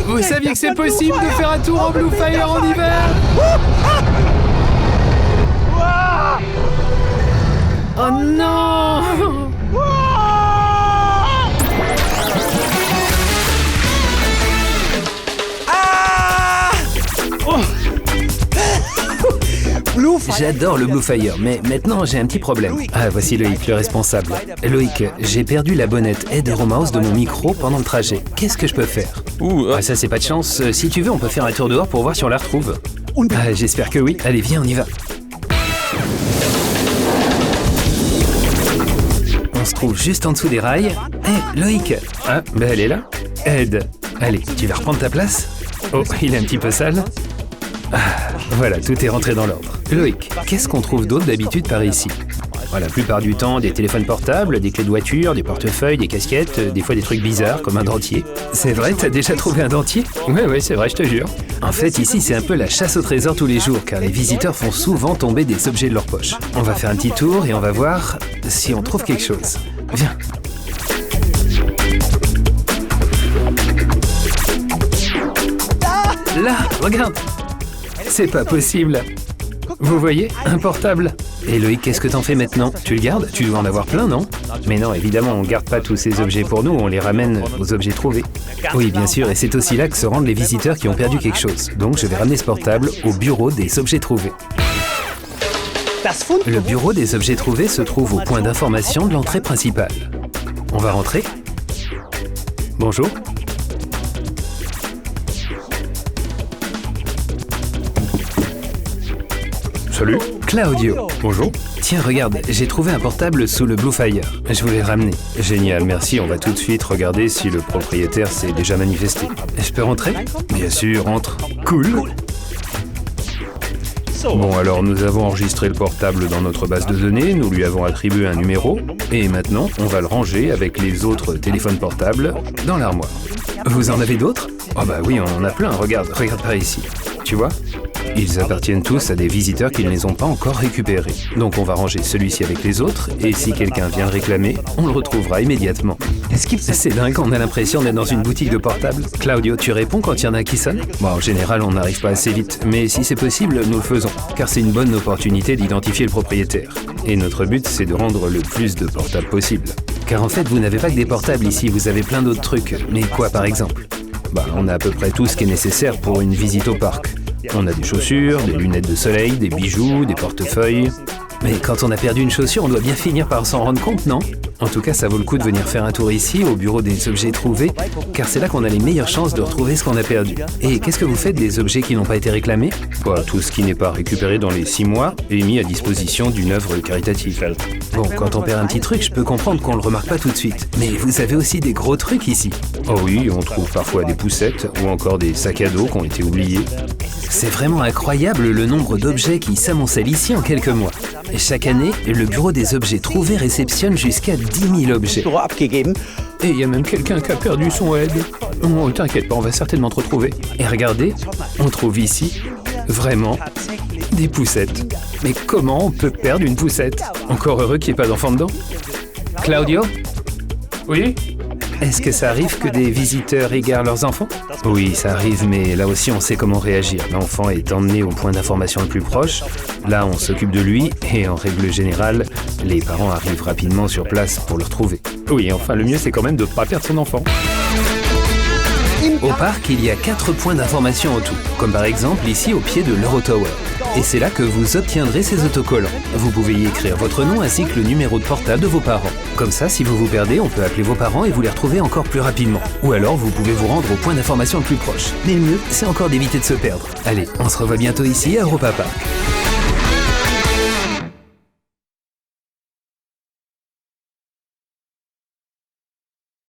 Vous saviez que c'est possible de faire un tour en Blue Fire en hiver? Oh non! J'adore le Blue Fire, mais maintenant j'ai un petit problème. Ah, voici Loïc, le responsable. Loïc, j'ai perdu la bonnette Head-Room-House de mon micro pendant le trajet. Qu'est-ce que je peux faire? Ah, ça c'est pas de chance. Si tu veux, on peut faire un tour dehors pour voir si on la retrouve. Ah, j'espère que oui. Allez, viens, on y va. On se trouve juste en dessous des rails. Hé, Loïc! Ah, ben elle est là. Ed, allez, tu vas reprendre ta place? Oh, il est un petit peu sale. Ah, voilà, tout est rentré dans l'ordre. Loïc, qu'est-ce qu'on trouve d'autre d'habitude par ici? La plupart du temps, des téléphones portables, des clés de voiture, des portefeuilles, des casquettes, des fois des trucs bizarres comme un dentier. C'est vrai, t'as déjà trouvé un dentier? Ouais, c'est vrai, je te jure. En fait, ici, c'est un peu la chasse au trésor tous les jours, car les visiteurs font souvent tomber des objets de leur poche. On va faire un petit tour et on va voir si on trouve quelque chose. Viens. Là, regarde! C'est pas possible. Vous voyez, un portable. Et Loïc, qu'est-ce que t'en fais maintenant? Tu le gardes? Tu dois en avoir plein, non? Mais non, évidemment, on garde pas tous ces objets pour nous, on les ramène aux objets trouvés. Oui, bien sûr, et c'est aussi là que se rendent les visiteurs qui ont perdu quelque chose. Donc je vais ramener ce portable au bureau des objets trouvés. Le bureau des objets trouvés se trouve au point d'information de l'entrée principale. On va rentrer? Bonjour. Salut. Claudio. Bonjour. Tiens, regarde, j'ai trouvé un portable sous le Blue Fire. Je voulais le ramener. Génial, merci. On va tout de suite regarder si le propriétaire s'est déjà manifesté. Je peux rentrer? Bien sûr, entre. Cool. Bon, alors nous avons enregistré le portable dans notre base de données, nous lui avons attribué un numéro, et maintenant, on va le ranger avec les autres téléphones portables dans l'armoire. Vous en avez d'autres? Oh bah oui, on en a plein, regarde par ici. Tu vois? Ils appartiennent tous à des visiteurs qui ne les ont pas encore récupérés. Donc on va ranger celui-ci avec les autres, et si quelqu'un vient le réclamer, on le retrouvera immédiatement. C'est dingue, on a l'impression d'être dans une boutique de portables. Claudio, tu réponds quand il y en a qui sonnent? Bon, en général, on n'arrive pas assez vite, mais si c'est possible, nous le faisons, car c'est une bonne opportunité d'identifier le propriétaire. Et notre but, c'est de rendre le plus de portables possible. Car en fait, vous n'avez pas que des portables ici, vous avez plein d'autres trucs. Mais quoi, par exemple? Bah, on a à peu près tout ce qui est nécessaire pour une visite au parc. On a des chaussures, des lunettes de soleil, des bijoux, des portefeuilles. Mais quand on a perdu une chaussure, on doit bien finir par s'en rendre compte, non? En tout cas, ça vaut le coup de venir faire un tour ici, au bureau des objets trouvés, car c'est là qu'on a les meilleures chances de retrouver ce qu'on a perdu. Et qu'est-ce que vous faites des objets qui n'ont pas été réclamés? Tout ce qui n'est pas récupéré dans les 6 mois est mis à disposition d'une œuvre caritative. Bon, quand on perd un petit truc, je peux comprendre qu'on le remarque pas tout de suite. Mais vous avez aussi des gros trucs ici. Oh oui, on trouve parfois des poussettes ou encore des sacs à dos qui ont été oubliés. C'est vraiment incroyable le nombre d'objets qui s'amoncellent ici en quelques mois. Et chaque année, le bureau des objets trouvés réceptionne jusqu'à 10 000 objets. Et il y a même quelqu'un qui a perdu son aide. Oh, t'inquiète pas, on va certainement te retrouver. Et regardez, on trouve ici, vraiment, des poussettes. Mais comment on peut perdre une poussette? Encore heureux qu'il n'y ait pas d'enfant dedans. Claudio? Oui? Est-ce que ça arrive que des visiteurs égarent leurs enfants? Oui, ça arrive, mais là aussi on sait comment réagir. L'enfant est emmené au point d'information le plus proche. Là, on s'occupe de lui et en règle générale, les parents arrivent rapidement sur place pour le retrouver. Oui, enfin, le mieux c'est quand même de ne pas perdre son enfant. Au parc, il y a 4 points d'information en tout, comme par exemple ici au pied de l'Eurotower. Et c'est là que vous obtiendrez ces autocollants. Vous pouvez y écrire votre nom ainsi que le numéro de portable de vos parents. Comme ça, si vous vous perdez, on peut appeler vos parents et vous les retrouver encore plus rapidement. Ou alors, vous pouvez vous rendre au point d'information le plus proche. Mais le mieux, c'est encore d'éviter de se perdre. Allez, on se revoit bientôt ici à Europa Park.